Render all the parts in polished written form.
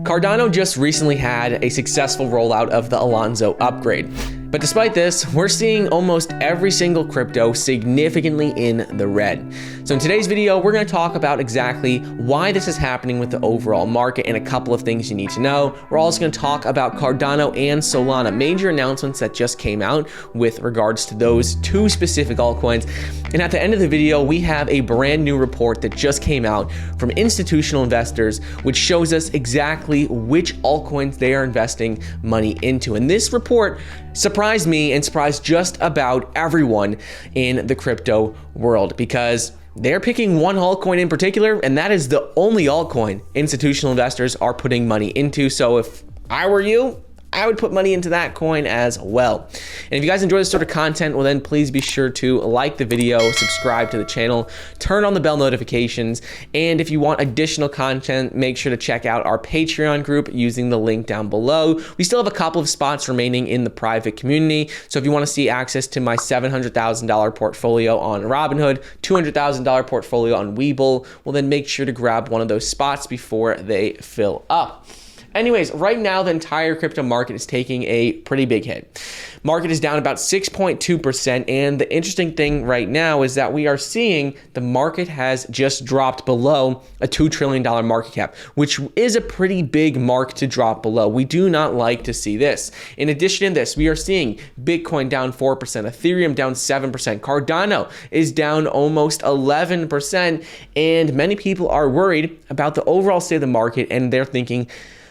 Cardano just recently had a successful rollout of the Alonzo upgrade. But despite this, we're seeing almost every single crypto significantly in the red. So in today's video, we're going to talk about exactly why this is happening with the overall market and a couple of things you need to know. We're also going to talk about Cardano and Solana, major announcements that just came out with regards to those two specific altcoins. And at the end of the video, we have a brand new report that just came out from institutional investors, which shows us exactly which altcoins they are investing money into. And this report surprised me and surprised just about everyone in the crypto world, because they're picking one altcoin in particular, and that is the only altcoin institutional investors are putting money into. So if I were you, I would put money into that coin as well. And if you guys enjoy this sort of content, well then please be sure to like the video, subscribe to the channel, turn on the bell notifications, and if you want additional content, make sure to check out our Patreon group using the link down below. We still have a couple of spots remaining in the private community, so if you want to see access to my $700,000 portfolio on Robinhood, $200,000 portfolio on Webull, well then make sure to grab one of those spots before they fill up. Anyways, right now the entire crypto market is taking a pretty big hit. Market is down about 6.2%, and the interesting thing right now is that we are seeing the market has just dropped below a $2 trillion market cap, which is a pretty big mark to drop below. We do not like to see this. In addition to this, we are seeing Bitcoin down 4%, Ethereum down 7%, Cardano is down almost 11%, and many people are worried about the overall state of the market, and they're thinking,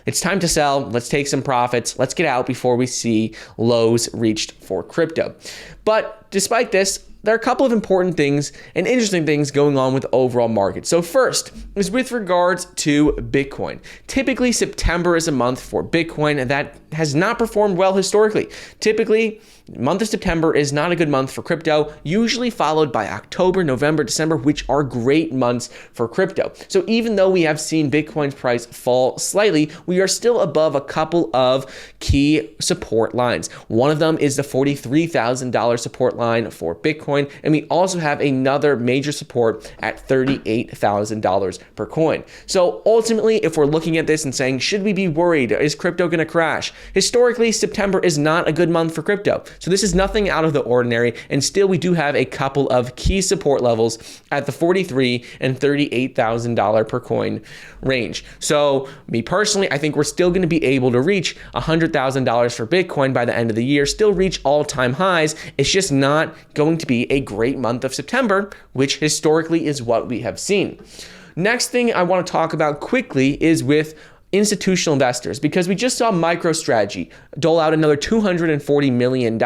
it's time to sell. Let's take some profits. Let's get out before we see lows reached for crypto. But despite this, there are a couple of important things and interesting things going on with the overall market. So first is with regards to Bitcoin. Typically, September is a month for Bitcoin that has not performed well historically. Typically, the month of September is not a good month for crypto, usually followed by October, November, December, which are great months for crypto. So even though we have seen Bitcoin's price fall slightly, we are still above a couple of key support lines. One of them is the $43,000 support line for Bitcoin, and we also have another major support at $38,000 per coin. So ultimately, if we're looking at this and saying, should we be worried? Is crypto going to crash? Historically, September is not a good month for crypto. So this is nothing out of the ordinary, and still we do have a couple of key support levels at the $43,000 and $38,000 per coin range. So me personally, I think we're still going to be able to reach $100,000 for Bitcoin by the end of the year, still reach all-time highs. It's just not going to be a great month of September, which historically is what we have seen. Next thing I want to talk about quickly is with institutional investors, because we just saw MicroStrategy dole out another $240 million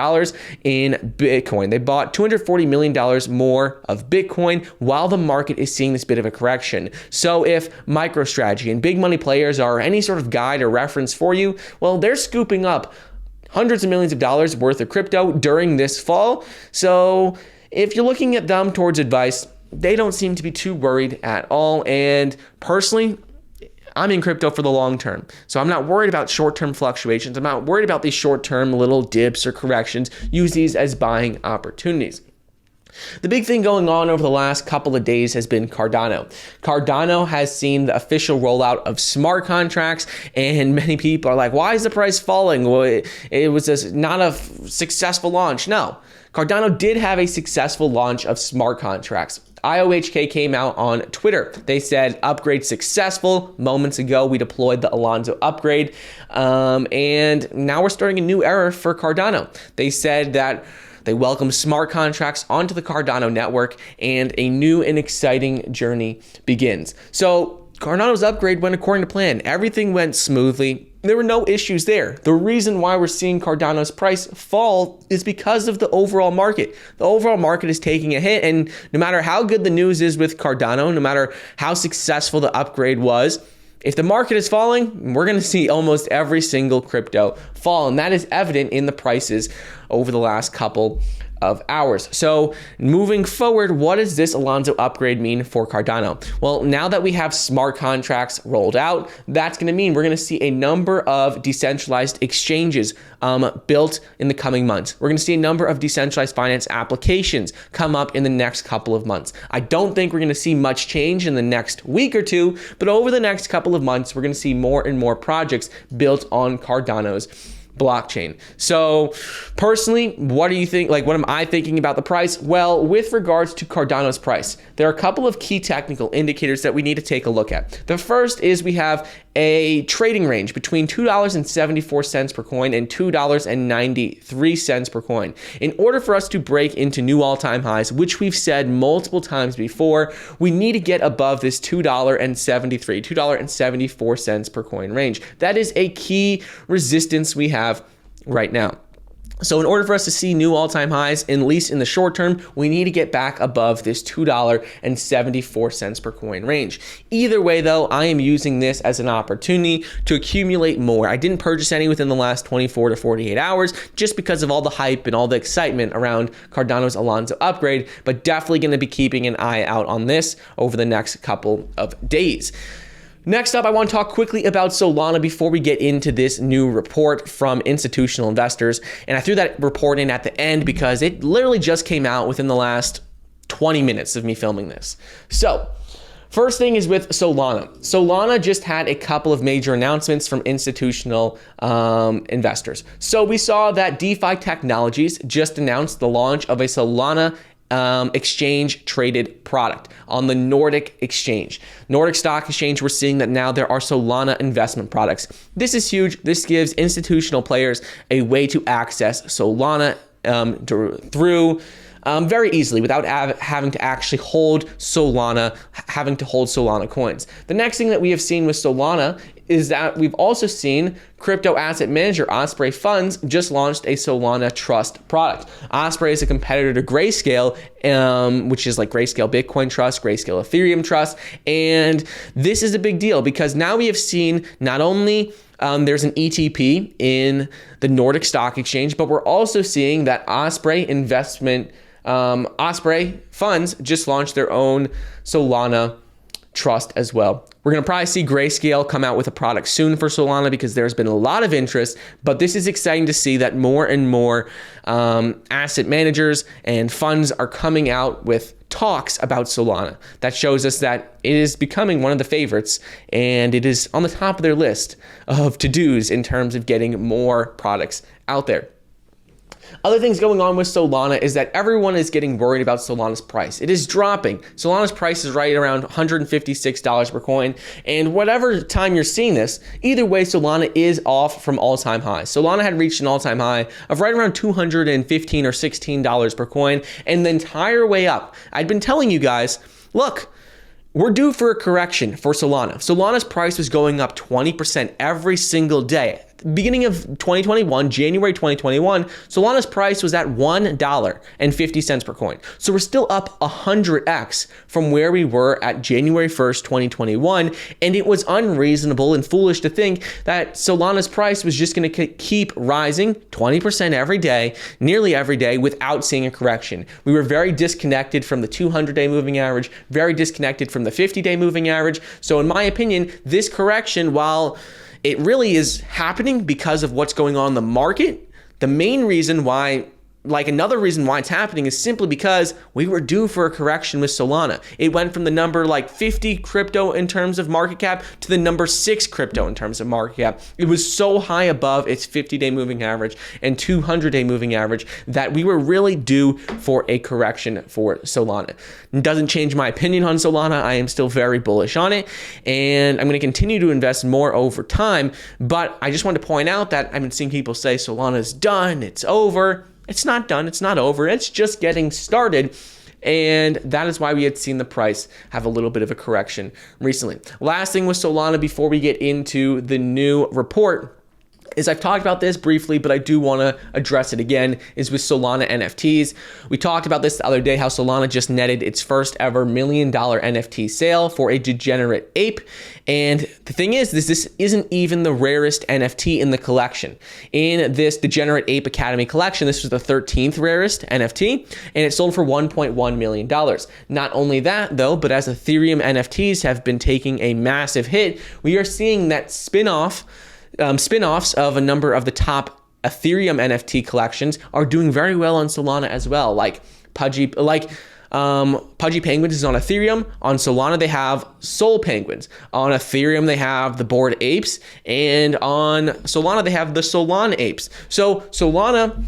in Bitcoin. They bought $240 million more of Bitcoin while the market is seeing this bit of a correction. So if MicroStrategy and big money players are any sort of guide or reference for you, well, they're scooping up hundreds of millions of dollars worth of crypto during this fall. So if you're looking at them towards advice, they don't seem to be too worried at all. And personally, I'm in crypto for the long term. So I'm not worried about short-term fluctuations. I'm not worried about these short-term little dips or corrections. Use these as buying opportunities. The big thing going on over the last couple of days has been Cardano. Cardano has seen the official rollout of smart contracts, and many people are like, why is the price falling? Well, it was not a successful launch. No, Cardano did have a successful launch of smart contracts. IOHK came out on Twitter. They said, upgrade successful. Moments ago, we deployed the Alonzo upgrade. And now we're starting a new era for Cardano. They said that they welcome smart contracts onto the Cardano network, and a new and exciting journey begins. So Cardano's upgrade went according to plan. Everything went smoothly. There were no issues there. The reason why we're seeing Cardano's price fall is because of the overall market. The overall market is taking a hit, and no matter how good the news is with Cardano, no matter how successful the upgrade was, if the market is falling, we're going to see almost every single crypto fall, and that is evident in the prices over the last couple of hours. So moving forward, what does this Alonzo upgrade mean for Cardano? Well, now that we have smart contracts rolled out, that's going to mean we're going to see a number of decentralized exchanges built in the coming months. We're going to see a number of decentralized finance applications come up in the next couple of months. I don't think we're going to see much change in the next week or two, but over the next couple of months, we're going to see more and more projects built on Cardano's blockchain. So personally, what do you think? Like, what am I thinking about the price? Well, with regards to Cardano's price, there are a couple of key technical indicators that we need to take a look at. The first is we have a trading range between $2.74 per coin and $2.93 per coin. In order for us to break into new all-time highs, which we've said multiple times before, we need to get above this $2.74 per coin range. That is a key resistance we have right now. So in order for us to see new all-time highs, at least in the short term, we need to get back above this $2.74 per coin range. Either way, though, I am using this as an opportunity to accumulate more. I didn't purchase any within the last 24 to 48 hours just because of all the hype and all the excitement around Cardano's Alonzo upgrade, but definitely going to be keeping an eye out on this over the next couple of days. Next up, I want to talk quickly about Solana before we get into this new report from institutional investors. And I threw that report in at the end because it literally just came out within the last 20 minutes of me filming this. So, first thing is with Solana. Solana just had a couple of major announcements from institutional investors. So we saw that DeFi Technologies just announced the launch of a Solana exchange traded product on the Nordic exchange. Nordic Stock Exchange, we're seeing that now there are Solana investment products. This is huge. This gives institutional players a way to access Solana through very easily without having to actually hold Solana coins. The next thing that we have seen with Solana is that we've also seen crypto asset manager Osprey Funds just launched a Solana Trust product. Osprey is a competitor to Grayscale, which is like Grayscale Bitcoin Trust, Grayscale Ethereum Trust, and this is a big deal because now we have seen not only there's an ETP in the Nordic Stock Exchange, but we're also seeing that Osprey Funds just launched their own Solana Trust as well. We're going to probably see Grayscale come out with a product soon for Solana because there's been a lot of interest, but this is exciting to see that more and more asset managers and funds are coming out with talks about Solana. That shows us that it is becoming one of the favorites and it is on the top of their list of to-dos in terms of getting more products out there. Other things going on with Solana is that everyone is getting worried about Solana's price. It is dropping. Solana's price is right around $156 per coin. And whatever time you're seeing this, either way, Solana is off from all-time highs. Solana had reached an all-time high of right around $215 or $16 per coin. And the entire way up, I'd been telling you guys, look, we're due for a correction for Solana. Solana's price was going up 20% every single day. Beginning of 2021, January 2021, Solana's price was at $1.50 per coin. So we're still up 100x from where we were at January 1st, 2021. And it was unreasonable and foolish to think that Solana's price was just going to keep rising 20% every day, nearly every day, without seeing a correction. We were very disconnected from the 200-day moving average, very disconnected from the 50-day moving average. So in my opinion, this correction, while it really is happening because of what's going on in the market, the main reason why, another reason why it's happening is simply because we were due for a correction with Solana. It went from the number 50 crypto in terms of market cap to the number 6 crypto in terms of market cap. It was so high above its 50-day moving average and 200-day moving average that we were really due for a correction for Solana. It doesn't change my opinion on Solana. I am still very bullish on it, and I'm going to continue to invest more over time. But I just want to point out that I've been seeing people say Solana's done, it's over. It's not done. It's not over. It's just getting started. And that is why we had seen the price have a little bit of a correction recently. Last thing with Solana before we get into the new report is I've talked about this briefly, but I do want to address it again, is with Solana NFTs. We talked about this the other day, how Solana just netted its first ever $1 million NFT sale for a degenerate ape. And the thing is, this isn't even the rarest NFT in the collection. In this Degenerate Ape Academy collection, this was the 13th rarest NFT, and it sold for $1.1 million. Not only that, though, but as Ethereum NFTs have been taking a massive hit, we are seeing that spin-offs of a number of the top Ethereum NFT collections are doing very well on Solana as well. Pudgy Penguins is on Ethereum. On Solana, they have Soul Penguins. On Ethereum, they have the Bored Apes. And on Solana, they have the Solana Apes. So Solana,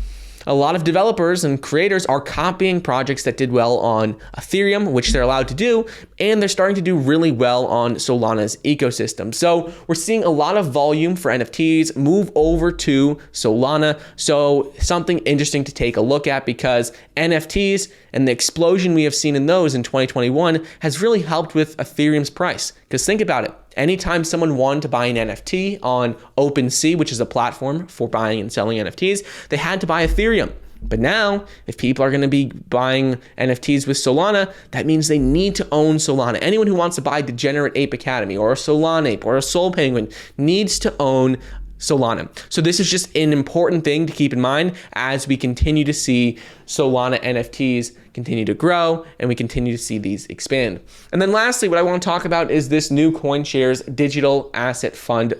a lot of developers and creators are copying projects that did well on Ethereum, which they're allowed to do, and they're starting to do really well on Solana's ecosystem. So we're seeing a lot of volume for NFTs move over to Solana. So something interesting to take a look at, because NFTs and the explosion we have seen in those in 2021 has really helped with Ethereum's price. Because think about it. Anytime someone wanted to buy an NFT on OpenSea, which is a platform for buying and selling NFTs, they had to buy Ethereum. But now, if people are going to be buying NFTs with Solana, that means they need to own Solana. Anyone who wants to buy Degenerate Ape Academy or a Solana Ape or a Soul Penguin needs to own Solana. So this is just an important thing to keep in mind as we continue to see Solana NFTs continue to grow and we continue to see these expand. And then lastly, what I want to talk about is this new CoinShares Digital Asset Fund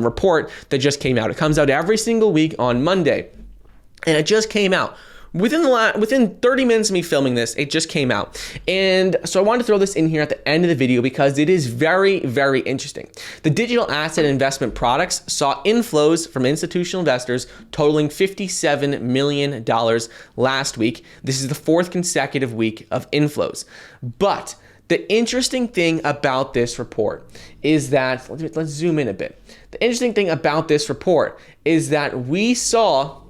report that just came out. It comes out every single week on Monday, and it just came out. Within 30 minutes of me filming this, it just came out. And so I wanted to throw this in here at the end of the video because it is very, very interesting. The digital asset investment products saw inflows from institutional investors totaling $57 million last week. This is the fourth consecutive week of inflows. But the interesting thing about this report is that, let's zoom in a bit. The interesting thing about this report is that we saw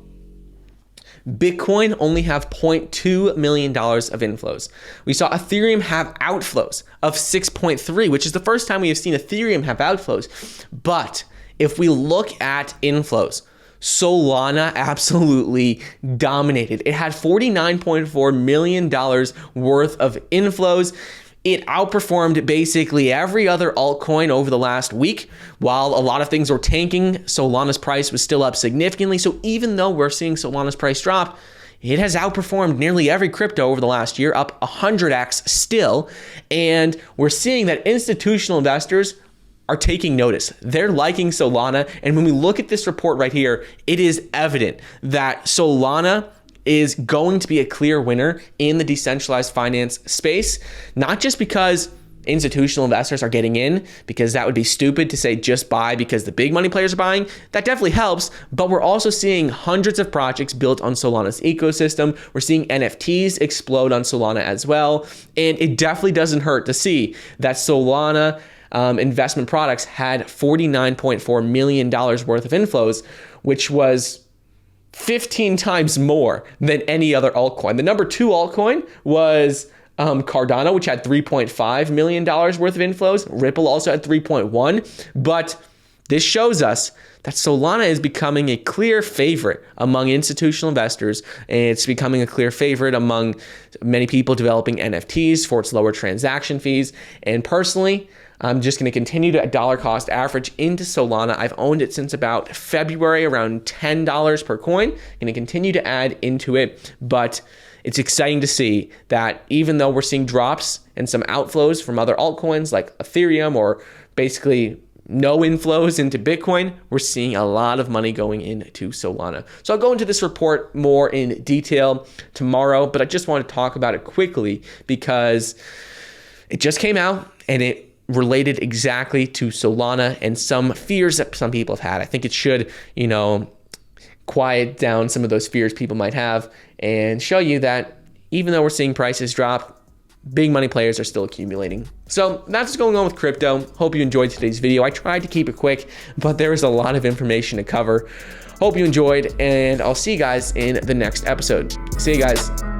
Bitcoin only have $0.2 million of inflows. We saw Ethereum have outflows of 6.3, which is the first time we have seen Ethereum have outflows. But if we look at inflows, Solana absolutely dominated. It had $49.4 million worth of inflows. It outperformed basically every other altcoin over the last week. While a lot of things were tanking, Solana's price was still up significantly. So even though we're seeing Solana's price drop, it has outperformed nearly every crypto over the last year, up 100x still. And we're seeing that institutional investors are taking notice. They're liking Solana. And when we look at this report right here, it is evident that Solana is going to be a clear winner in the decentralized finance space, not just because institutional investors are getting in, because that would be stupid to say just buy because the big money players are buying. That definitely helps, but we're also seeing hundreds of projects built on Solana's ecosystem. We're seeing NFTs explode on Solana as well, and it definitely doesn't hurt to see that Solana investment products had $49.4 million worth of inflows, which was 15 times more than any other altcoin. The number 2 altcoin was Cardano, which had $3.5 million worth of inflows. Ripple also had 3.1. But this shows us that Solana is becoming a clear favorite among institutional investors, and it's becoming a clear favorite among many people developing NFTs for its lower transaction fees. And personally, I'm just going to continue to dollar cost average into Solana. I've owned it since about February, around $10 per coin. I'm going to continue to add into it, but it's exciting to see that even though we're seeing drops and some outflows from other altcoins like Ethereum, or basically no inflows into Bitcoin, we're seeing a lot of money going into Solana. So I'll go into this report more in detail tomorrow, but I just want to talk about it quickly because it just came out and it related exactly to Solana and some fears that some people have had. I think it should, quiet down some of those fears people might have and show you that even though we're seeing prices drop, big money players are still accumulating. So that's what's going on with crypto. Hope you enjoyed today's video. I tried to keep it quick, but there is a lot of information to cover. Hope you enjoyed, and I'll see you guys in the next episode. See you guys.